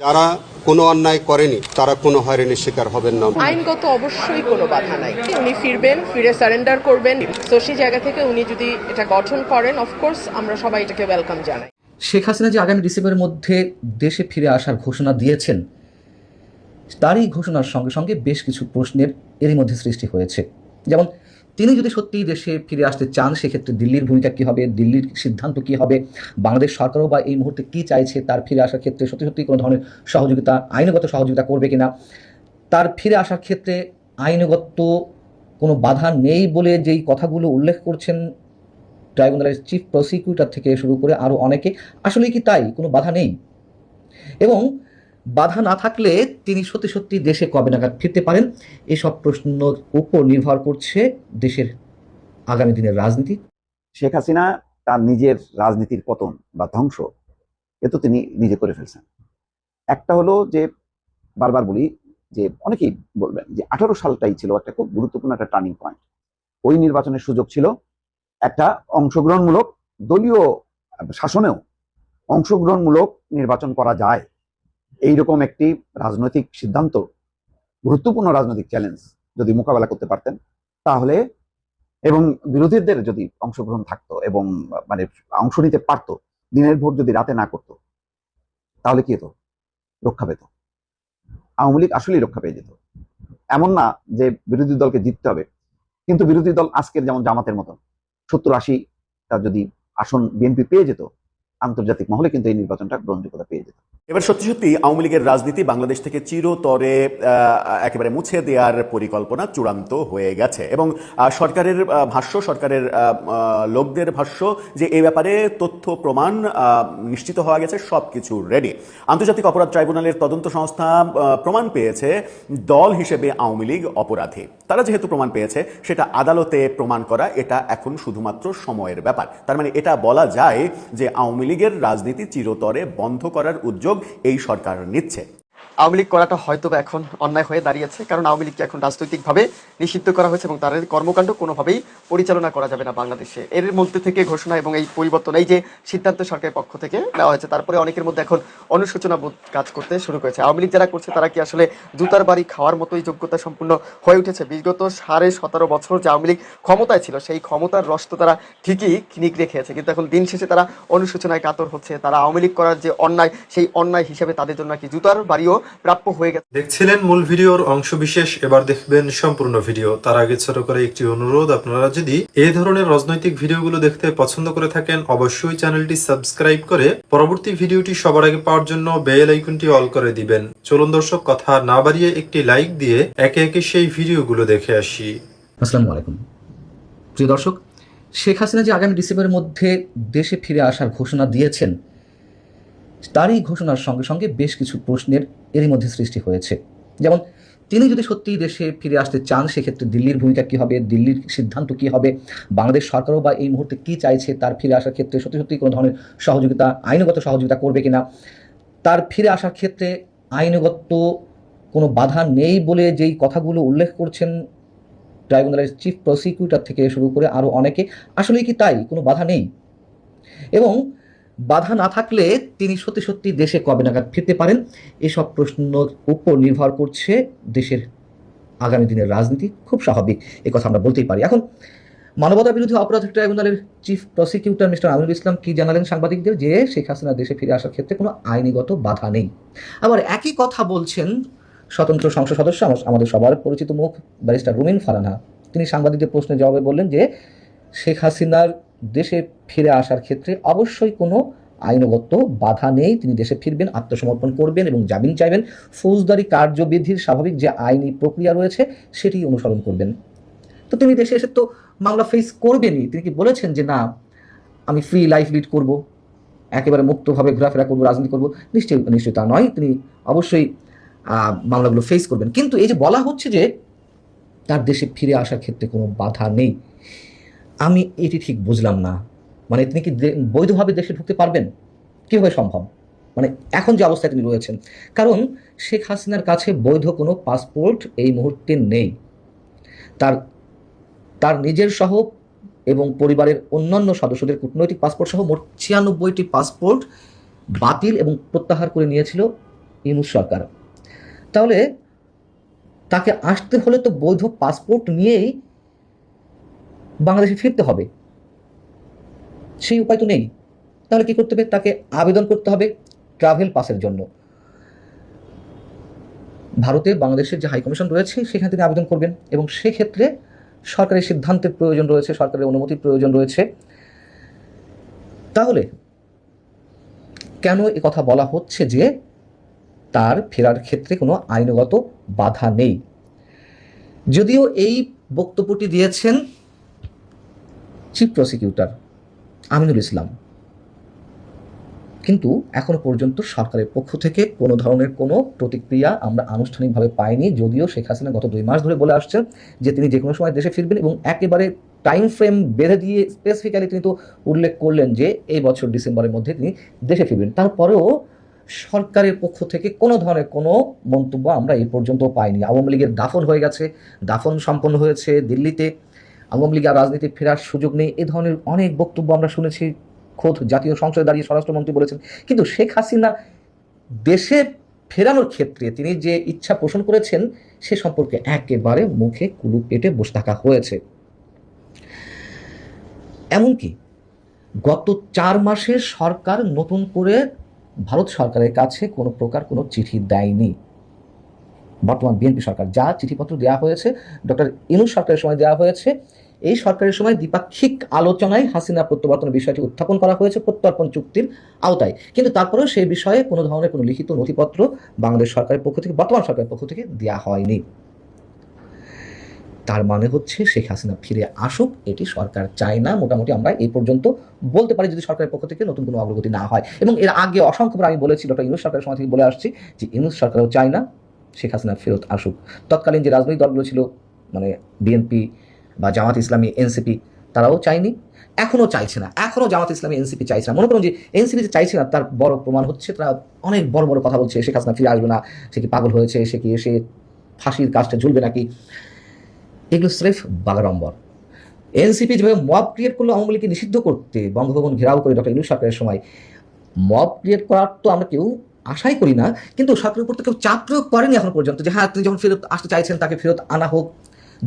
যারা কোনো অন্যায় করেনি তারা কোনো হয়রানির শিকার হবেন না। আইনগত অবশ্যই কোনো বাধা নাই, উনি ফিরবেন, ফিরে সারেন্ডার করবেন। তো সেই জায়গা থেকে উনি যদি এটা গঠন করেন, অফকোর্স আমরা সবাই এটাকে ওয়েলকাম জানাই। শেখ হাসিনা যে আগামী ডিসেম্বরের মধ্যে দেশে ফিরে আসার ঘোষণা দিয়েছেন, তারই ঘোষণার সঙ্গে সঙ্গে বেশ কিছু প্রশ্নের এরই মধ্যে সৃষ্টি হয়েছে। যেমন, তিনি যদি সত্যিই দেশে ফিরে আসতে চান, সেক্ষেত্রে দিল্লির ভূমিকা কী হবে, দিল্লির সিদ্ধান্ত কী হবে, বাংলাদেশ সরকারও বা এই মুহূর্তে কী চাইছে, তার ফিরে আসার ক্ষেত্রে সত্যি সত্যি কোনো ধরনের সহযোগিতা, আইনগত সহযোগিতা করবে কিনা, তার ফিরে আসার ক্ষেত্রে আইনগত কোনো বাধা নেই বলে যেই কথাগুলো উল্লেখ করছেন ট্রাইব্যুনালের চিফ প্রসিকিউটর থেকে শুরু করে আরও অনেকে, আসলেই কি তাই কোনো বাধা নেই? এবং বাধা না থাকলে তিনি সত্যি সত্যি দেশে কবে নাগাদ ফিরতে পারেন, এসব প্রশ্নের উপর নির্ভর করছে দেশের আগামী দিনের রাজনীতি। শেখ হাসিনা তার নিজের রাজনীতির পতন বা ধ্বংস এ তো তিনি নিজে করে ফেলছেন। একটা হলো যে, বারবার বলি যে, অনেকেই বলবেন যে 18 সালটাই ছিল একটা খুব গুরুত্বপূর্ণ একটা টার্নিং পয়েন্ট। ওই নির্বাচনের সুযোগ ছিল একটা অংশগ্রহণমূলক, দলীয় শাসনেও অংশগ্রহণমূলক নির্বাচন করা যায়, এইরকম একটি রাজনৈতিক সিদ্ধান্ত, গুরুত্বপূর্ণ রাজনৈতিক চ্যালেঞ্জ যদি মোকাবেলা করতে পারতেন তাহলে, এবং বিরোধীদের যদি অংশগ্রহণ থাকতো এবং মানে অংশ নিতে পারতো, দিনের ভোট যদি রাতে না করতো, তাহলে কি হতো? রক্ষা পেত, আওয়ামী লীগ আসলেই রক্ষা পেয়ে যেত। এমন না যে বিরোধী দলকে জিততে হবে, কিন্তু বিরোধী দল আজকের যেমন জামাতের মতো 70-80টা যদি আসন বিএনপি পেয়ে যেত, আন্তর্জাতিক মহলে কিন্তু এই নির্বাচনটা গ্রহণযোগ্যতা পেয়ে যেত। এবার সত্যি সত্যি আওয়ামী লীগের রাজনীতি বাংলাদেশ থেকে চিরতরে একেবারে মুছে দেওয়ার পরিকল্পনা চূড়ান্ত হয়ে গেছে এবং সরকারের ভাষ্য, সরকারের লোকদের ভাষ্য যে এই ব্যাপারে তথ্য প্রমাণ নিশ্চিত হওয়া গেছে, সবকিছু রেডি। আন্তর্জাতিক অপরাধ ট্রাইব্যুনালের তদন্ত সংস্থা প্রমাণ পেয়েছে দল হিসেবে আওয়ামী লীগ অপরাধী। তারা যেহেতু প্রমাণ পেয়েছে, সেটা আদালতে প্রমাণ করা এটা এখন শুধুমাত্র সময়ের ব্যাপার। তার মানে এটা বলা যায় যে আওয়ামী লীগের রাজনীতি চিরতরে বন্ধ করার উদ্যোগ এই সরকার নিচ্ছে। আওয়ামী লীগ করাটা হয়তো বা এখন অন্যায় হয়ে দাঁড়িয়েছে, কারণ আওয়ামী লীগকে এখন রাজনৈতিকভাবে নিষিদ্ধ করা হয়েছে এবং তাদের কর্মকাণ্ড কোনোভাবেই পরিচালনা করা যাবে না বাংলাদেশে। এর মধ্যে থেকে ঘোষণা এবং এই পরিবর্তন, এই যে সিদ্ধান্ত সরকারের পক্ষ থেকে নেওয়া হয়েছে, তারপরে অনেকের মধ্যে এখন অনুশোচনা বোধ কাজ করতে শুরু করেছে। আওয়ামী লীগ যারা করছে তারা কি আসলে জুতার বাড়ি খাওয়ার মতোই যোগ্যতা সম্পূর্ণ হয়ে উঠেছে? বিগত 17.5 বছর যে আওয়ামী লীগ ক্ষমতায় ছিল, সেই ক্ষমতার রস তো তারা ঠিকই নিগড়ে খেয়েছে, কিন্তু এখন দিন শেষে তারা অনুশোচনায় কাতর হচ্ছে। তারা আওয়ামী লীগ করার যে অন্যায়, সেই অন্যায় হিসেবে তাদের জন্য কি জুতার বাড়িও প্রাপ্য হয়ে গেছে। দেখছিলেন মূল ভিডিওর অংশ বিশেষ, এবার দেখবেন সম্পূর্ণ ভিডিও। তার আগে ছোট করে একটি অনুরোধ, আপনারা যদি এই ধরনের রাজনৈতিক ভিডিওগুলো দেখতে পছন্দ করে থাকেন, অবশ্যই চ্যানেলটি সাবস্ক্রাইব করে পরবর্তী ভিডিওটি সবার আগে পাওয়ার জন্য বেল আইকনটি অল করে দিবেন। চলুন দর্শক, কথা না বাড়িয়ে একটি লাইক দিয়ে একে একে সেই ভিডিওগুলো দেখে আসি। আসসালামু আলাইকুম প্রিয় দর্শক, শেখ হাসিনা যে আগামী ডিসেম্বরের মধ্যে দেশে ফিরে আসার ঘোষণা দিয়েছেন, তারই ঘোষণার সঙ্গে সঙ্গে বেশ কিছু প্রশ্নের এরই মধ্যে সৃষ্টি হয়েছে। যেমন, তিনি যদি সত্যিই দেশে ফিরে আসতে চান, সেক্ষেত্রে দিল্লির ভূমিকা কী হবে, দিল্লির সিদ্ধান্ত কী হবে, বাংলাদেশ সরকারও বা এই মুহূর্তে কী চাইছে, তার ফিরে আসার ক্ষেত্রে সত্যি সত্যি কোনো ধরনের সহযোগিতা, আইনগত সহযোগিতা করবে কিনা, তার ফিরে আসার ক্ষেত্রে আইনগত কোনো বাধা নেই বলে যেই কথাগুলো উল্লেখ করছেন ট্রাইব্যুনালের চিফ প্রসিকিউটর থেকে শুরু করে আরও অনেকে, আসলেই কি তাই কোনো বাধা নেই? এবং বাধা না থাকলে তিনি সত্যি সত্যি দেশে কবে নাগাদ ফিরতে পারেন, এসব প্রশ্নের উপর নির্ভর করছে দেশের আগামী দিনের রাজনীতি। খুব স্বাভাবিক, এ কথা আমরা বলতেই পারি। এখন মানবতা বিরোধী অপরাধ ট্রাইব্যুনালের chief prosecutor mister Aminul Islam কি জানালেন সাংবাদিকদের, যে শেখ হাসিনা দেশে ফিরে আসার ক্ষেত্রে কোনো আইনিগত বাধা নেই। আবার একই কথা বলছেন স্বতন্ত্র সংসদ সদস্য, আমাদের সবার পরিচিত মুখ ব্যারিস্টার রুমিন ফারহানা। তিনি সাংবাদিকদের প্রশ্নের জবাবে বললেন যে শেখ হাসিনার দেশে ফিরে আসার ক্ষেত্রে অবশ্যই কোনো আইনগত বাধা নেই। তিনি দেশে ফিরবেন, আত্মসমর্পণ করবেন এবং জামিন চাইবেন, ফৌজদারি কার্যবিধির স্বাভাবিক যে আইনি প্রক্রিয়া রয়েছে সেটি অনুসরণ করবেন। তো তিনি দেশে এসে তো মামলা ফেস করবেনই। তিনি কি বলেছেন যে না, আমি ফ্রি লাইফ লিড করব, একেবারে মুক্তভাবে ঘোরাফেরা করবো, রাজনীতি করবো? নিশ্চয়ই তা নয়। তিনি অবশ্যই মামলাগুলো ফেস করবেন। কিন্তু এই যে বলা হচ্ছে যে তার দেশে ফিরে আসার ক্ষেত্রে কোনো বাধা নেই, আমি এটি ঠিক বুঝলাম না। মানে তিনি কি বৈধভাবে দেশে ঢুকতে পারবেন? কীভাবে সম্ভব? মানে এখন যে অবস্থায় তিনি রয়েছেন, কারণ শেখ হাসিনার কাছে বৈধ কোনো পাসপোর্ট এই মুহূর্তে নেই। তার নিজের সহ এবং পরিবারের অন্যান্য সদস্যদের কূটনৈতিক পাসপোর্ট সহ মোট 96টি পাসপোর্ট বাতিল এবং প্রত্যাহার করে নিয়েছিল ইউনূস সরকার। তাহলে তাকে আসতে হলে তো বৈধ পাসপোর্ট নিয়েই বাংলাদেশে ফিরতে হবে, সেই উপায় তো নেই। তাহলে কি করতে হবে? তাকে আবেদন করতে হবে ট্রাভেল পাসের জন্য। ভারতে বাংলাদেশের যে হাইকমিশন রয়েছে সেখানে তিনি আবেদন করবেন, এবং সেক্ষেত্রে সরকারের সিদ্ধান্তের প্রয়োজন রয়েছে, সরকারের অনুমতির প্রয়োজন রয়েছে। তাহলে কেন এ কথা বলা হচ্ছে যে তার ফেরার ক্ষেত্রে কোনো আইনগত বাধা নেই? যদিও এই বক্তব্যটি দিয়েছেন চিফ প্রসিকিউটর আমিনুল ইসলাম, কিন্তু এখনো পর্যন্ত সরকারের পক্ষ থেকে কোনো ধরনের কোনো প্রতিক্রিয়া আমরা আনুষ্ঠানিকভাবে পাইনি। যদিও শেখ হাসিনা গত 2 মাস ধরে বলে আসছেন যে তিনি যে কোনো সময় দেশে ফিরবেন, এবং একেবারে টাইম ফ্রেম বেঁধে দিয়ে স্পেসিফিক্যালি তিনি তো উল্লেখ করলেন যে এই বছর ডিসেম্বরের মধ্যে তিনি দেশে ফিরবেন। তারপরেও সরকারের পক্ষ থেকে কোনো ধরনের কোনো মন্তব্য আমরা এই পর্যন্ত পাইনি। আওয়ামী লীগের দাফন হয়ে গেছে, দাফন সম্পন্ন হয়েছে দিল্লিতে, আওয়ামী লীগ আর রাজনীতি ফেরার সুযোগ নেই, এ ধরনের অনেক বক্তব্য আমরা শুনেছি। খোদ জাতীয় সংসদে দাঁড়িয়ে স্বরাষ্ট্রমন্ত্রী বলেছেন। কিন্তু শেখ হাসিনা দেশে ফেরানোর ক্ষেত্রে তিনি যে ইচ্ছা পোষণ করেছেন সে সম্পর্কে একেবারে মুখে কুলুপ পেটে বসে থাকা হয়েছে। এমনকি গত 4 মাসে সরকার নতুন করে ভারত সরকারের কাছে কোনো প্রকার কোনো চিঠি দেয়নি। বর্তমান বিএনপি সরকার যা চিঠিপত্র দেওয়া হয়েছে ডক্টর ইউনূস সরকারের সময় দেওয়া হয়েছে, এই সরকারের সময় দ্বিপাক্ষিক আলোচনায় হাসিনা প্রত্যাবর্তনের বিষয়টি উত্থাপন করা হয়েছে প্রত্যর্পণ চুক্তির আওতায়, কিন্তু তারপরেও সেই বিষয়ে কোনো ধরনের কোনো লিখিত নথিপত্র বাংলাদেশ সরকারের পক্ষ থেকে, বর্তমান সরকারের পক্ষ থেকে দেওয়া হয়নি। তার মানে হচ্ছে শেখ হাসিনা ফিরে আসুক এটি সরকার চায় না, মোটামুটি আমরা এই পর্যন্ত বলতে পারি, যদি সরকারের পক্ষ থেকে নতুন কোনো অগ্রগতি না হয়। এবং এর আগে অসংখ্যবার আমি বলেছি, ডক্টর ইউনূস সরকারের সময় থেকে বলে আসছি যে ইউনূস সরকারও চায় না শেখ হাসিনা ফেরত আসুক। তৎকালীন যে রাজনৈতিক দলগুলো ছিল, মানে বিএনপি বা জামাত ইসলামী, এনসিপি, তারাও চায়নি, এখনও চাইছে না, এখনও জামাত ইসলামী এনসিপি চাইছে না। মনে করুন যে এনসিপি যে চাইছে না তার বড় প্রমাণ হচ্ছে তারা অনেক বড় বড় কথা বলছে, শেখ হাসিনা ফিরে আসবে না, সে কি পাগল হয়েছে, সে কি এসে ফাঁসির কাজটা ঝুলবে নাকি, এগুলো স্রেফ বাগাড়ম্বর। এনসিপি যেভাবে মব ক্রিয়েট করলো আওয়ামী লীগকে নিষিদ্ধ করতে, বঙ্গভবন ঘেরাও করে ডক্টর ইউনূস সরকারের সময়, মব ক্রিয়েট করার তো আমরা কেউ আশাই করি না, কিন্তু সরকারের উপর তো কেউ চাপ প্রয়োগ করেনি এখন পর্যন্ত যে হ্যাঁ তিনি যখন ফেরত আসতে চাইছেন তাকে ফেরত আনা হোক,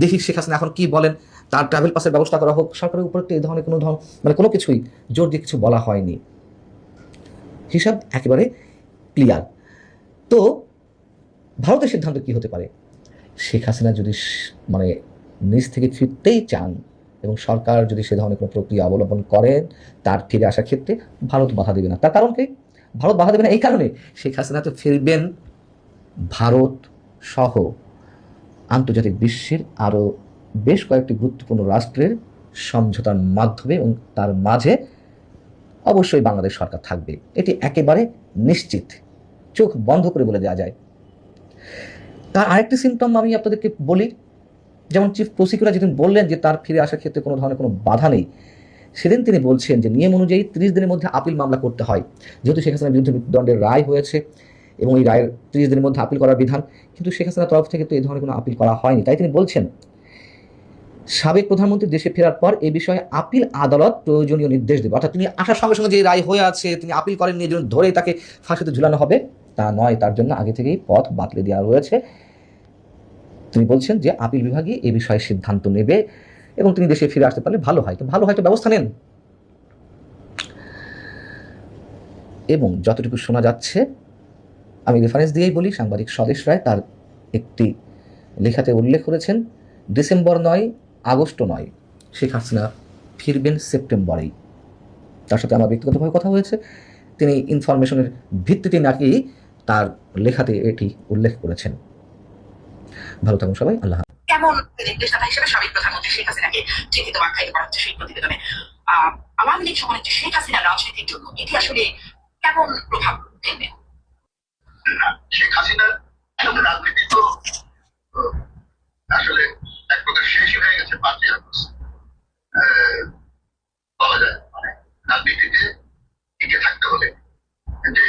দেখি শেখ হাসিনা এখন কি বলেন, তার ট্রাভেল পাসের ব্যবস্থা করা হোক। সরকারের উপর তো এই ধরনের কোনো কিছুই জোর দিয়ে কিছু বলা হয়নি। হিসাব একেবারে ক্লিয়ার। তো ভারতের সিদ্ধান্ত কি হতে পারে? শেখ হাসিনা যদি নিজ থেকে ফিরতেই চান এবং সরকার যদি সে ধরনের কোনো প্রক্রিয়া অবলম্বন করেন তার ফিরে আসার ক্ষেত্রে, ভারত বাধা দেবে না। তার কারণ কি? ভারত বাধা দেবে না এই কারণে, শেখ হাসিনা তো ফিরবেন ভারত সহ আন্তর্জাতিক বিশ্বের আরও বেশ কয়েকটি গুরুত্বপূর্ণ রাষ্ট্রের সমঝোতার মাধ্যমে, এবং তার মাঝে অবশ্যই বাংলাদেশ সরকার থাকবে, এটি একেবারে নিশ্চিত, চোখ বন্ধ করে বলে দেওয়া যায়। তার আরেকটি সিমটম আমি আপনাদেরকে বলি, যেমন চিফ প্রসিকিউটর যেদিন বললেন যে তার ফিরে আসার ক্ষেত্রে কোনো ধরনের কোনো বাধা নেই, সেদিন তিনি বলছেন যে নিয়ম অনুযায়ী 30 দিনের মধ্যে আপিল মামলা করতে হয়, যেহেতু শেখ হাসিনার বিরুদ্ধে মৃত্যুদণ্ডের রায় হয়েছে এবং এই রায়ের 30 দিনের মধ্যে আপিল করার বিধান, কিন্তু শেখ হাসিনার তরফ থেকে তো এই ধরনের কোনো আপিল করা হয়নি। তাই তিনি বলছেন সাবেক প্রধানমন্ত্রী দেশে ফেরার পর এ বিষয়ে আপিল আদালত প্রয়োজনীয় নির্দেশ দেবে। অর্থাৎ তিনি আসার সঙ্গে সঙ্গে যে রায় হয়ে আছে তিনি আপিল করেননি, এই জন্য ধরেই তাকে ফাঁসিতে ঝুলানো হবে তা নয়, তার জন্য আগে থেকেই পথ বাতলে দেওয়া রয়েছে। তিনি বলছেন যে আপিল বিভাগই এ বিষয়ে সিদ্ধান্ত নেবে এবং তিনি দেশে ফিরে আসতে পারলে ভালো হয়, তো ব্যবস্থা নেন। এবং যতটুকু শোনা যাচ্ছে, আমি রেফারেন্স দিয়েই বলি, সাংবাদিক স্বদেশ রায় তার একটি লেখাতে উল্লেখ করেছেন ডিসেম্বর নয়, আগস্ট নয়, শেখ হাসিনা ফিরবেন সেপ্টেম্বরেই। তার সাথে আমার ব্যক্তিগতভাবে কথা হয়েছে, তিনি ইনফরমেশনের ভিত্তিতে নাকি তার লেখাতে এটি উল্লেখ করেছেন। ভালো থাকুন সবাই, আল্লাহ। কেমন নির্দেশদাতা হিসেবে সাবেক প্রধানমন্ত্রী শেখ হাসিনাকে চিহ্নিত আখ্যায়িত করা হচ্ছে সেই প্রতিবেদনে, আওয়ামী লীগ সমর্থিত শেখ হাসিনার রাজনীতির জন্য এটি আসলে কেমন প্রভাব ফেলবে? শেখ হাসিনার রাজনীতি তো আসলে এক প্রকার শেষ হয়ে গেছে 5 আগস্ট, বলা যায়। রাজনীতিতে টিকে থাকতে হলে যে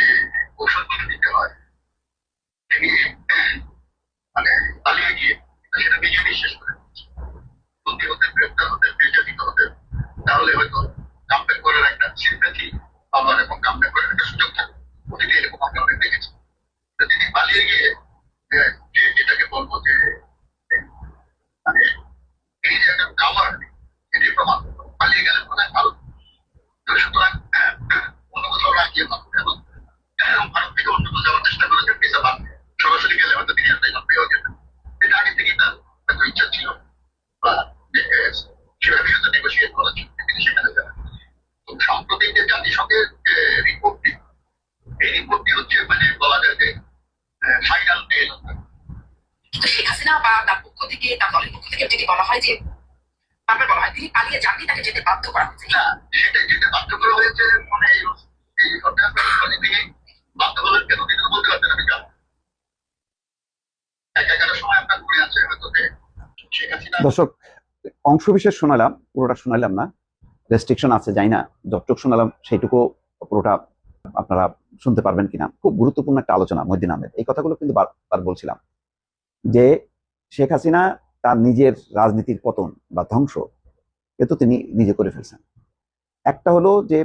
কৌশলগুলো নিতে হয়, তিনি পালিয়ে গিয়ে সেটা বিজেপি শেষ করে বন্দী হতে, গ্রেপ্তার হতে, নির্যাতিত হতে, তাহলে হয়তো কামব্যাক করার একটা সিম্প্যাথি পাওয়ার এবং কামব্যাক করার একটা সুযোগ থাকবে। অতীতে এরকম আমরা অনেক দেখেছি। তিনি তার দলের পক্ষ থেকে যেটি বলা হয় যে বারবার বলা হয় তিনি পালিয়ে যাননি, তাকে যেতে বাধ্য করা হয়েছে। না, সেটাই যেটা বাধ্য করা হয়েছে, মানে এই সরকার তিনি বাধ্য হলেন কেন, তিনি তো বলতে পারতেন আমি যাবো। একটা সময় আপনার মনে আছে হয়তো যে শেখ হাসিনা। দর্শক, অংশবিশেষ শোনালাম, পুরোটা শোনালাম না, রেস্ট্রিকশন আছে যাই না, যতটুক শোনালাম সেইটুকু পুরোটা আপনারা শুনতে পারবেন কিনা। খুব গুরুত্বপূর্ণ একটা আলোচনা মহিউদ্দিন আহমেদ। এই কথাগুলো কিন্তু বারবার বলছিলাম যে শেখ হাসিনা তার নিজের রাজনীতির পতন বা ধ্বংস এ তো তিনি নিজে করে ফেলছেন। একটা হলো যে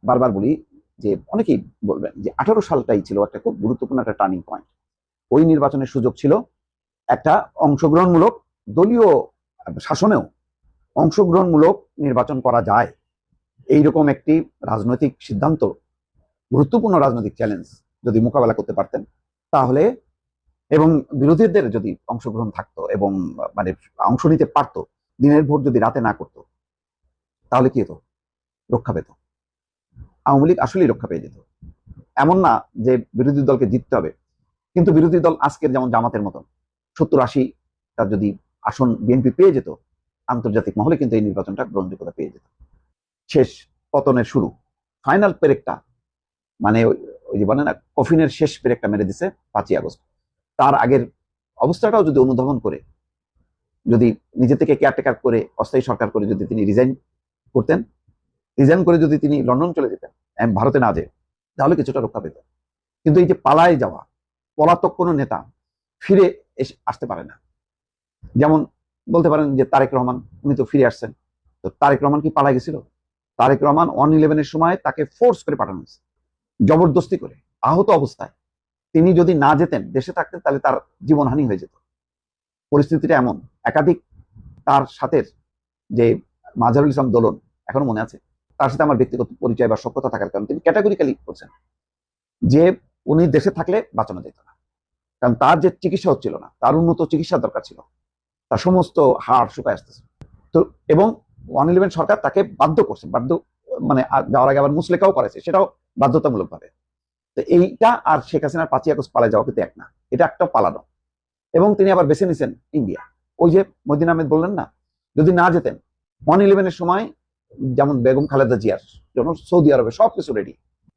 বারবার বলি যে অনেকেই বলবেন যে 18 সালটাই ছিল একটা খুব গুরুত্বপূর্ণ একটা টার্নিং পয়েন্ট। ওই নির্বাচনের সুযোগ ছিল একটা অংশগ্রহণমূলক, দলীয় শাসনেও অংশগ্রহণমূলক নির্বাচন করা যায়, এইরকম একটি রাজনৈতিক সিদ্ধান্ত, গুরুত্বপূর্ণ রাজনৈতিক চ্যালেঞ্জ যদি মোকাবেলা করতে পারতেন তাহলে, এবং বিরোধীদের যদি অংশগ্রহণ থাকতো এবং মানে অংশ নিতে পারতো, দিনের ভোট যদি রাতে না করতো, তাহলে কি হতো? রক্ষা পেত। আওয়ামী লীগ আসলেই রক্ষা পেয়ে যেত। এমন না যে বিরোধী দলকে জিততে হবে, কিন্তু বিরোধী দল আজকের যেমন জামাতের মতন 70-80টা যদি আসন বিএনপি পেয়ে যেত, আন্তর্জাতিক মহলে কিন্তু এই নির্বাচনটা গ্রহণযোগ্যতা পেয়ে যেত। শেষ পতনের শুরু, ফাইনাল পেরেকটা, মানে ওই যে বলে না কফিনের শেষ পেরেকটা মেরে দিছে 5ই আগস্ট। তার আগের অবস্থাটাও যদি অনুধাবন করে, যদি নিজে থেকে কেয়ারটেকার করে, অস্থায়ী সরকার করে যদি তিনি রিজাইন করতেন, রিজাইন করে যদি তিনি লন্ডন চলে যেতেন, ভারতে না যেয়ে, তাহলে কিছুটা রক্ষা পেতেন। কিন্তু এই যে পালায় যাওয়া, পলাতক কোনো নেতা ফিরে আসতে পারে না। যেমন বলতে পারেন যে তারেক রহমান, উনি তো ফিরে আসছেন, তো তারেক রহমান কি পালায় গেছিল? তারেক রহমান 1/11-এর সময় তাকে ফোর্স করে পাঠানো হয়েছে, জবরদস্তি করে, আহত অবস্থায়। তিনি যদি না যেতেন, দেশে থাকতেন, তাহলে তার জীবনহানি হয়ে যেত। পরিস্থিতিটা এমন। একাধিক তার সাথে যে মাজারুল ইসলাম দোলন, এখনো মনে আছে, তার সাথে আমার ব্যক্তিগত পরিচয় বা সখ্যতা থাকার কারণে তিনি ক্যাটাগরিক্যালি করছেন যে উনি দেশে থাকলে বাঁচানো যেত না, কারণ তার যে চিকিৎসা হচ্ছিল না, তার উন্নত চিকিৎসা দরকার ছিল, তার সমস্ত হাড় শুকায় আসতেছে। তো এবং 1/11 সরকার তাকে বাধ্য করছে, মানে যাওয়ার আগে আবার মুসলেখাও করেছে, সেটাও বাধ্যতামূলক ভাবে। তো এইটা আর শেখ হাসিনার 5ই আগস্ট পালায় যাওয়া কিন্তু এক না, এটা একটা পালানো। এবং তিনি আবার বেছে নিছেন ইন্ডিয়া। ওই যে মহিউদ্দিন আহমেদ বললেন না, যদি না যেতেন 1/11-এর সময় যেমন বেগম খালেদা জিয়ার জন্য সৌদি আরবে সবকিছু রেডি,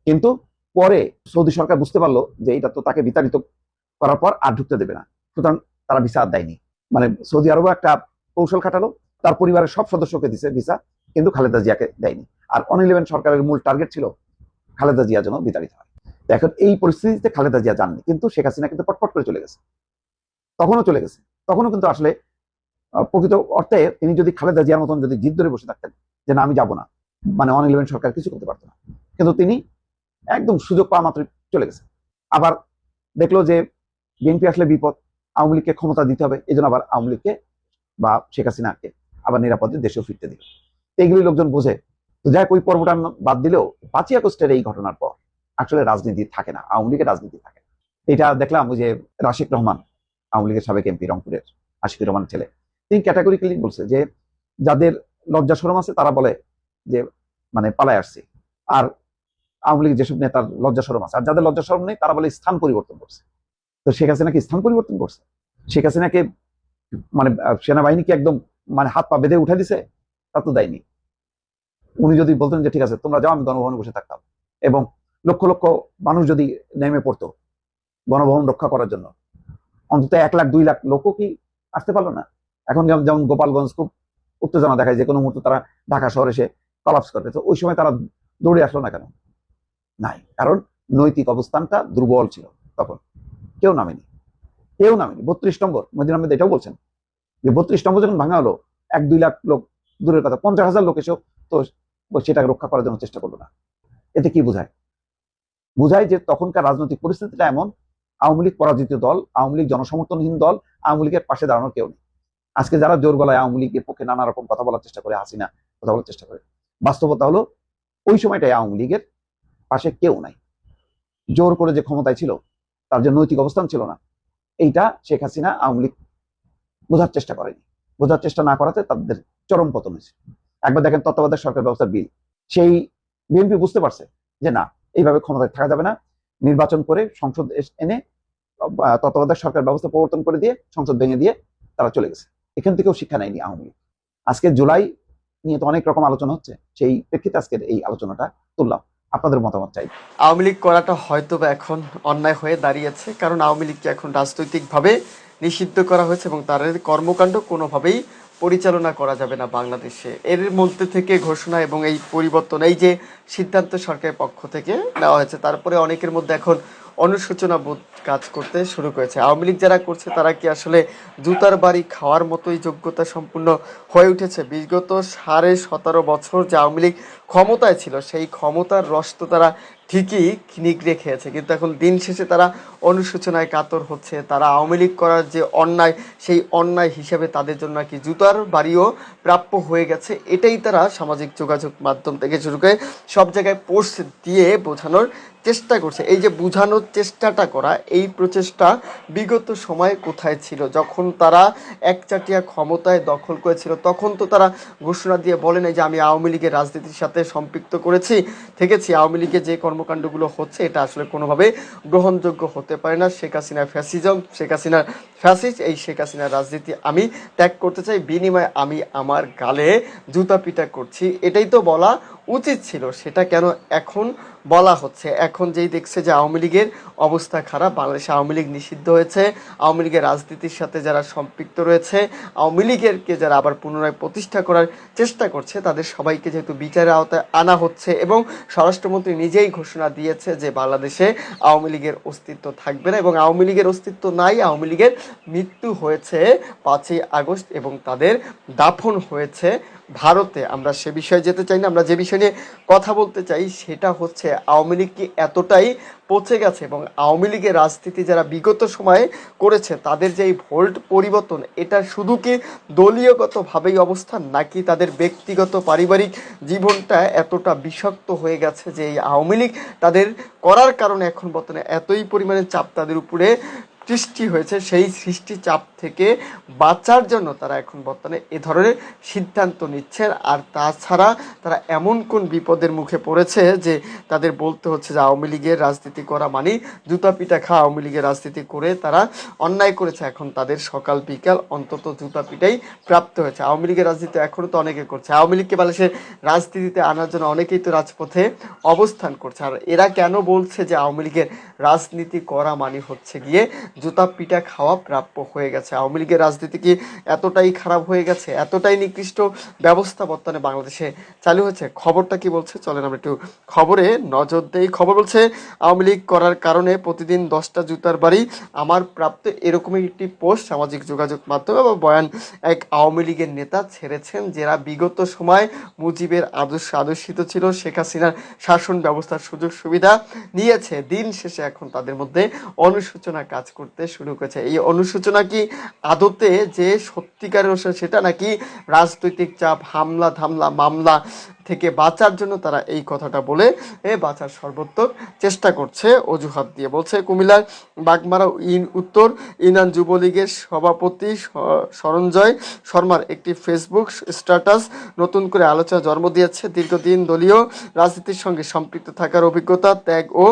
কিন্তু পরে সৌদি সরকার বুঝতে পারলো যে এটা তো তাকে বিতাড়িত করার পর আর ঢুকতে দেবে না, সুতরাং তারা ভিসা আর দেয়নি। মানে সৌদি আরবে একটা কৌশল খাটালো, তার পরিবারের সব সদস্যকে দিছে ভিসা, কিন্তু খালেদা জিয়াকে দেয়নি। আর 1/11 সরকারের মূল টার্গেট ছিল খালেদা জিয়া যেন বিতাড়িত হয়। এখন এই পরিস্থিতিতে খালেদা জিয়া যাননি, কিন্তু শেখ হাসিনা কিন্তু পটপট করে চলে গেছে, তখনও চলে গেছে। তখনও কিন্তু আসলে প্রকৃত অর্থে তিনি যদি খালেদা জিয়ার মতন যদি জিদ ধরে বসে থাকতেন যে না আমি যাবো না, মানে 1/11 সরকার কিছু করতে পারতো না, কিন্তু তিনি একদম সুযোগ পাওয়া মাত্র চলে গেছে। আবার দেখলো যে বিএনপি আসলে বিপদ, আওয়ামী লীগকে ক্ষমতা দিতে হবে, এই জন্য আবার আওয়ামী লীগকে বা শেখ হাসিনাকে আবার নিরাপদে দেশেও ফিরতে দিল। এইগুলি লোকজন বোঝে। তো যাই ওই পর্বটা বাদ দিলেও 5ই আগস্টের এই ঘটনার পর আসলে রাজনীতি থাকে না, আওয়ামী লীগের রাজনীতি থাকে না। এটা দেখলাম ওই যে রাশিক রহমান, আওয়ামী লীগের সাবেক এমপি, রংপুরের আশিকুর রহমান ছেলে, তিনি ক্যাটাগরিক্যালি বলছে যে যাদের লজ্জা শরম আছে তারা বলে যে মানে পালায় আসছে, আর আওয়ামী লীগের যেসব নেতার লজ্জা শরম আছে, আর যাদের লজ্জা শরম নেই তারা বলে স্থান পরিবর্তন করছে। তো শেখ হাসিনাকে স্থান পরিবর্তন করছে? শেখ হাসিনাকে মানে সেনাবাহিনীকে একদম মানে হাত পা বেঁধে উঠে দিছে? তা তো দেয়নি। উনি যদি বলতেন যে ঠিক আছে তোমরা যাও, আমি গণভবনে বসে থাকতাম, এবং লক্ষ লক্ষ মানুষ যদি নেমে পড়তো গণভবন রক্ষা করার জন্য, অন্তত 1 লাখ 2 লাখ লোকও কি আসতে পারলো না? এখন যেমন গোপালগঞ্জ খুব উত্তেজনা দেখায়, যে কোনো মুহূর্তে তারা ঢাকা শহরে এসে কলাপস করবে, তো ওই সময় তারা দৌড়ে আসলো না কেন? নাই, কারণ নৈতিক অবস্থানটা দুর্বল ছিল তখন। কেউ নামেনি। 32 নম্বর মহিউদ্দিন আহমেদ এটাও বলছেন যে 32 নম্বর যখন ভাঙা হলো, 1-2 লাখ লোক দূরের কথা, 50,000 লোক এসেও তো সেটাকে রক্ষা করার জন্য চেষ্টা করলো না। এতে কি বোঝায়? বোঝায় যে তখনকার রাজনৈতিক পরিস্থিতিটা এমন, আওয়ামী লীগ পরাজিত দল, আওয়ামী লীগ জনসমর্থনহীন দল, আওয়ামী লীগের পাশে দাঁড়ানোর কেউ নেই। আজকে যারা জোর গলায় আওয়ামী লীগের পক্ষে নানা রকম কথা বলার চেষ্টা করে, হাসিনা কথা বলার চেষ্টা করে, বাস্তবতা হলো ওই সময়টাই আওয়ামী লীগের পাশে কেউ নাই। জোর করে যে ক্ষমতায় ছিল, তার যে নৈতিক অবস্থান ছিল না, এইটা শেখ হাসিনা আওয়ামী লীগ বোঝার চেষ্টা করেনি। বোঝার চেষ্টা না করাতে তাদের চরম পতন হয়েছে। একবার দেখেন তত্ত্বাবধায়ক সরকার ব্যবস্থার বিল, সেই বিএনপি বুঝতে পারছে যে না, এইভাবে ক্ষমতায় থাকা যাবে না, নির্বাচন করে সংসদ এনে তত্ত্বাবধায়ক সরকার ব্যবস্থা প্রবর্তন করে দিয়ে সংসদ ভেঙে দিয়ে তারা চলে গেছে। এখান থেকেও শিক্ষা নেয়নি আওয়ামী লীগ। আজকে জুলাই নিয়ে তো অনেক রকম আলোচনা হচ্ছে, সেই প্রেক্ষিতে আজকের এই আলোচনাটা তুললাম, আপনাদের মতামত চাই। আওয়ামী লীগ করাটা হয়তো বা এখন অন্যায় হয়ে দাঁড়িয়েছে, কারণ আওয়ামী লীগকে এখন রাজনৈতিকভাবে নিষিদ্ধ করা হয়েছে এবং তার কর্মকাণ্ড কোনোভাবেই পরিচালনা করা যাবে না বাংলাদেশে। এর মধ্যে থেকে ঘোষণা এবং এই পরিবর্তন, এই যে সিদ্ধান্ত সরকারের পক্ষ থেকে নেওয়া হয়েছে, তারপরে অনেকের মধ্যে এখন অনুশোচনা বোধ কাজ করতে শুরু করেছে। আওয়ামী লীগ যারা করছে তারা কি আসলে জুতার বাড়ি খাওয়ার মতোই যোগ্যতা সম্পূর্ণ হয়ে উঠেছে? বিগত 17.5 বছর যে আওয়ামী লীগ ক্ষমতায় ছিল, সেই ক্ষমতার রস তো তারা ঠিকই নিগড়ে খেয়েছে, কিন্তু এখন দিন শেষে তারা অনুশোচনায় কাতর হচ্ছে। তারা আওয়ামী লীগ করার যে অন্যায়, সেই অন্যায় হিসেবে তাদের জন্য নাকি জুতার বাড়িও প্রাপ্য হয়ে গেছে। এটাই তারা সামাজিক যোগাযোগ মাধ্যম থেকে শুরু করে সব জায়গায় পোস্ট দিয়ে বোঝানোর চেষ্টা করছে। এই যে বোঝানোর চেষ্টাটা করা, এই প্রচেষ্টা বিগত সময়ে কোথায় ছিল? যখন তারা একচাটিয়া ক্ষমতায় দখল করেছিল, তখন তো তারা ঘোষণা দিয়ে বলে নাই যে আমি আওয়ামী লীগের রাজনীতির সাথে সম্পৃক্ত থেকেছি। আওয়ামী লীগের যে কর্মকাণ্ডগুলো হচ্ছে এটা আসলে কোনোভাবে গ্রহণযোগ্য হতে পারে না। শেখ হাসিনার ফ্যাসিজম, শেখ হাসিনার ফ্যাসিস্ট, এই শেখ হাসিনার রাজনীতি আমি ত্যাগ করতে চাই, বিনিময়ে আমি আমার গালে জুতা পিটা করছি, এটাই তো বলা উচিত ছিল। সেটা কেন এখন বলা হচ্ছে? এখন যেই দেখছে যে আওয়ামী লীগের অবস্থা খারাপ, বাংলাদেশে আওয়ামী লীগ নিষিদ্ধ হয়েছে, আওয়ামী লীগের রাজনীতির সাথে যারা সম্পৃক্ত রয়েছে, আওয়ামী লীগেরকে যারা আবার পুনরায় প্রতিষ্ঠা করার চেষ্টা করছে, তাদের সবাইকে যেহেতু বিচারের আওতায় আনা হচ্ছে এবং স্বরাষ্ট্রমন্ত্রী নিজেই ঘোষণা দিয়েছে যে বাংলাদেশে আওয়ামী লীগের অস্তিত্ব থাকবে না এবং আওয়ামী লীগের অস্তিত্ব নাই, আওয়ামী লীগের মৃত্যু হয়েছে 5ই আগস্ট এবং তাদের দাফন হয়েছে ভারতে। আমরা সে বিষয়ে যেতে চাই না, আমরা যে বিষয় নিয়ে কথা বলতে চাই সেটা হচ্ছে আওয়ামী লীগ কি এতটাই পচে গেছে এবং আওয়ামী লীগের রাজনীতি যারা বিগত সময়ে করেছে তাদের যে এই ভোল্ট পরিবর্তন, এটা শুধু কি দলীয়গতভাবেই অবস্থান, নাকি তাদের ব্যক্তিগত পারিবারিক জীবনটা এতটা বিষাক্ত হয়ে গেছে যে এই আওয়ামী লীগ তাদের করার কারণে এখন বর্তমানে এতই পরিমাণে চাপ তাদের উপরে সৃষ্টি হয়েছে, সেই সৃষ্টি চাপ থেকে বাঁচার জন্য তারা এখন বর্তমানে এ ধরনের সিদ্ধান্ত নিচ্ছেন। আর তাছাড়া তারা এমন কোন বিপদের মুখে পড়েছে যে তাদের বলতে হচ্ছে যে আওয়ামী লীগের রাজনীতি করা মানে জুতা পিটা খাওয়া। আওয়ামী লীগের রাজনীতি করে তারা অন্যায় করেছে, এখন তাদের সকাল বিকাল অন্তত জুতা পিটাই প্রাপ্ত হয়েছে। আওয়ামী লীগের রাজনীতি এখনও তো অনেকে করছে, আওয়ামী লীগকে বাংলাদেশের রাজনীতিতে আনার জন্য অনেকেই তো রাজপথে অবস্থান করছে। আর এরা কেন বলছে যে আওয়ামী লীগের রাজনীতি করা মানে হচ্ছে গিয়ে জুতা পিটা খাওয়া প্রাপ্য হয়ে গেছে? আওয়ামী লীগের রাজনীতি কি এতটাই খারাপ হয়ে গেছে, এতটাই নিকৃষ্ট ব্যবস্থা বর্তমানে বাংলাদেশে চালু হয়েছে? খবরটা কি বলছে চলেন আমরা একটু খবরে নজর দেই। খবর বলছে আওয়ামী লীগ করার কারণে প্রতিদিন 10টা জুতার বাড়ি আমার প্রাপ্ত, এরকমই একটি পোস্ট সামাজিক যোগাযোগ মাধ্যমে বা বয়ান এক আওয়ামী লীগের নেতা ছেড়েছেন, যারা বিগত সময় মুজিবের আদর্শিত ছিল, শেখ হাসিনার শাসন ব্যবস্থার সুযোগ সুবিধা নিয়েছে। দিন শেষে এখন তাদের মধ্যে অনুশোচনা কাজ করতে শুরু করেছে। এই অনুশোচনা কি আদতে যে সত্যিকারের সেটা, নাকি রাজনৈতিক চাপ, হামলা ধামলা মামলা থেকে বাঁচার জন্য তারা এই কথাটা বলে বাঁচার সর্বোত্তক চেষ্টা করছে অজুহাত দিয়ে? বলছে কুমিল্লার বাগমারা উত্তর ইউনিয়ন যুবলীগের সভাপতি সরঞ্জয় শর্মার একটি ফেসবুক স্ট্যাটাস নতুন করে আলোচনা জন্ম দিয়েছে। দীর্ঘদিন দলীয় রাজনীতির সঙ্গে সম্পৃক্ত থাকার অভিজ্ঞতা, ত্যাগ ও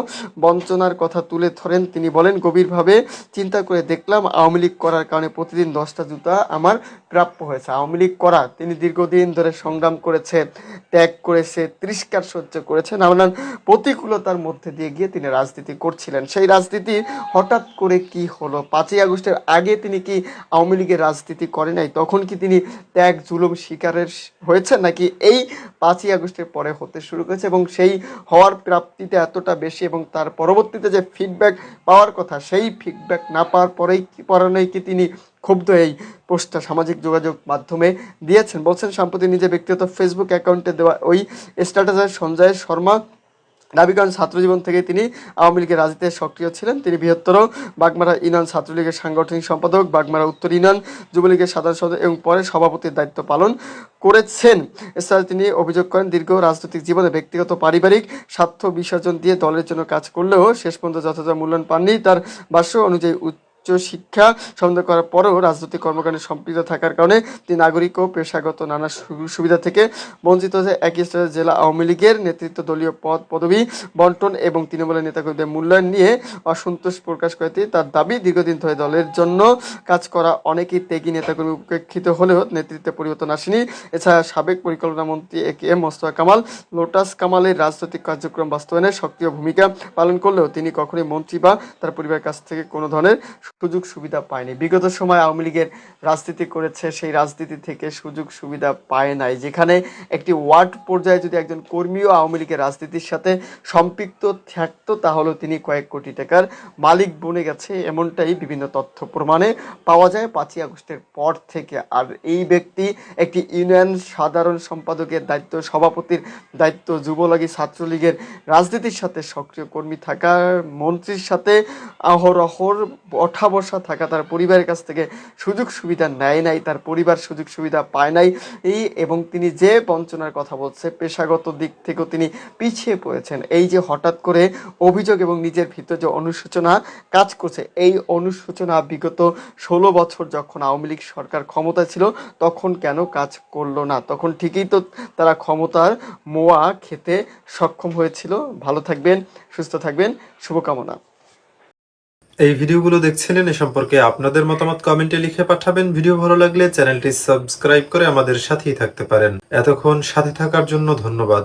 বঞ্চনার কথা তুলে ধরেন তিনি। বলেন, গভীরভাবে চিন্তা করে দেখলাম আওয়ামী লীগ করার কারণে প্রতিদিন 10টা জুতা আমার প্রাপ্য হয়েছে। আওয়ামী লীগ করা তিনি দীর্ঘদিন ধরে সংগ্রাম করেছে, ত্যাগ করেছে, তিরস্কার সহ্য করেছে, নানান প্রতিকূলতার মধ্যে দিয়ে গিয়ে তিনি রাজনীতি করছিলেন। সেই রাজনীতি হঠাৎ করে কি হলো? 5ই আগস্টের আগে তিনি কি আওয়ামী লীগের রাজনীতি করে নাই? তখন কি তিনি ত্যাগ জুলুম শিকারের হয়েছে, নাকি এই 5ই আগস্টের পরে হতে শুরু করেছে এবং সেই হওয়ার প্রাপ্তিতে এতটা বেশি এবং তার পরবর্তীতে যে ফিডব্যাক পাওয়ার কথা, সেই ফিডব্যাক না পাওয়ার পরেই কি তিনি ক্ষুব্ধ এই পোস্টটা সামাজিক যোগাযোগ মাধ্যমে দিয়েছেন? বলছেন, সম্প্রতি নিজে ব্যক্তিগত ফেসবুক অ্যাকাউন্টে দেওয়া ওই স্ট্যাটাসে সঞ্জয় শর্মা দাবি করেন ছাত্রজীবন থেকে তিনি আওয়ামী লীগের রাজনীতিতে সক্রিয় ছিলেন। তিনি বৃহত্তর বাগমারা ইউনিয়ন ছাত্রলীগের সাংগঠনিক সম্পাদক, বাগমারা উত্তর ইউনিয়ন যুবলীগের সাধারণ সম্পাদক এবং পরে সভাপতির দায়িত্ব পালন করেছেন। এছাড়া তিনি অভিযোগ করেন, দীর্ঘ রাজনৈতিক জীবনে ব্যক্তিগত পারিবারিক স্বার্থ বিসর্জন দিয়ে দলের জন্য কাজ করলেও শেষ পর্যন্ত যথাযথ মূল্যায়ন পাননি। তার ভাষ্য অনুযায়ী শিক্ষা সম্বন্ধ করার পরেও রাজনৈতিক কর্মকাণ্ডে সম্পৃক্ত থাকার কারণে তিনি নাগরিক ও পেশাগত নানা সুবিধা থেকে বঞ্চিত হয়েছে। একই সাথে জেলা আওয়ামী লীগের নেতৃত্ব দলীয় পদবি বন্টন এবং তৃণমূলের নেতাকর্মীদের মূল্যায়ন নিয়ে অসন্তোষ প্রকাশ করে তিনি। তার দাবি, দীর্ঘদিন ধরে দলের জন্য কাজ করা অনেকেই ত্যাগী নেতাকর্মী উপেক্ষিত হলেও নেতৃত্বে পরিবর্তন আসেনি। এছাড়া সাবেক পরিকল্পনা মন্ত্রী এ.কে.এম. মোস্তফা কামাল লোটাস কামালের রাজনৈতিক কার্যক্রম বাস্তবায়নে সক্রিয় ভূমিকা পালন করলেও তিনি কখনোই মন্ত্রী বা তার পরিবারের কাছ থেকে কোনো ধরনের সুযোগ সুবিধা পায়নি। বিগত সময় আওয়ামী লীগের রাজনীতি করেছে, সেই রাজনীতি থেকে সুযোগ সুবিধা পায় নাই। যেখানে একটি ওয়ার্ড পর্যায়ে যদি একজন কর্মীও আওয়ামী লীগের রাজনীতির সাথে সম্পৃক্ত থাকতো তাহলেও তিনি কয়েক কোটি টাকার মালিক বনে গেছে, এমনটাই বিভিন্ন তথ্য প্রমাণে পাওয়া যায় 5ই আগস্টের পর থেকে। আর এই ব্যক্তি একটি ইউনিয়ন সাধারণ সম্পাদকের দায়িত্ব, সভাপতির দায়িত্ব, যুবলীগ ছাত্রলীগের রাজনীতির সাথে সক্রিয় কর্মী থাকা, মন্ত্রীর সাথে অহরহর ওঠা বসা থাকা, তার পরিবারের কাছ থেকে সুযোগ সুবিধা নেয় নাই, তার পরিবার সুযোগ সুবিধা পায় নাই। এবং তিনি যে বঞ্চনার কথা বলছে, পেশাগত দিক থেকেও তিনি পিছিয়ে পড়েছেন। এই যে হঠাৎ করে অভিযোগ এবং নিজের ভিতর যে অনুশোচনা কাজ করছে, এই অনুশোচনা বিগত 16 বছর যখন আওয়ামী লীগ সরকার ক্ষমতা ছিল তখন কেন কাজ করলো না? তখন ঠিকই তো তারা ক্ষমতার মোয়া খেতে সক্ষম হয়েছিল। ভালো থাকবেন, সুস্থ থাকবেন, শুভকামনা। এই ভিডিওগুলো দেখছিলেন, এ সম্পর্কে আপনাদের মতামত কমেন্টে লিখে পাঠাবেন। ভিডিও ভালো লাগলে চ্যানেলটি সাবস্ক্রাইব করে আমাদের সাথেই থাকতে পারেন। এতক্ষণ সাথে থাকার জন্য ধন্যবাদ।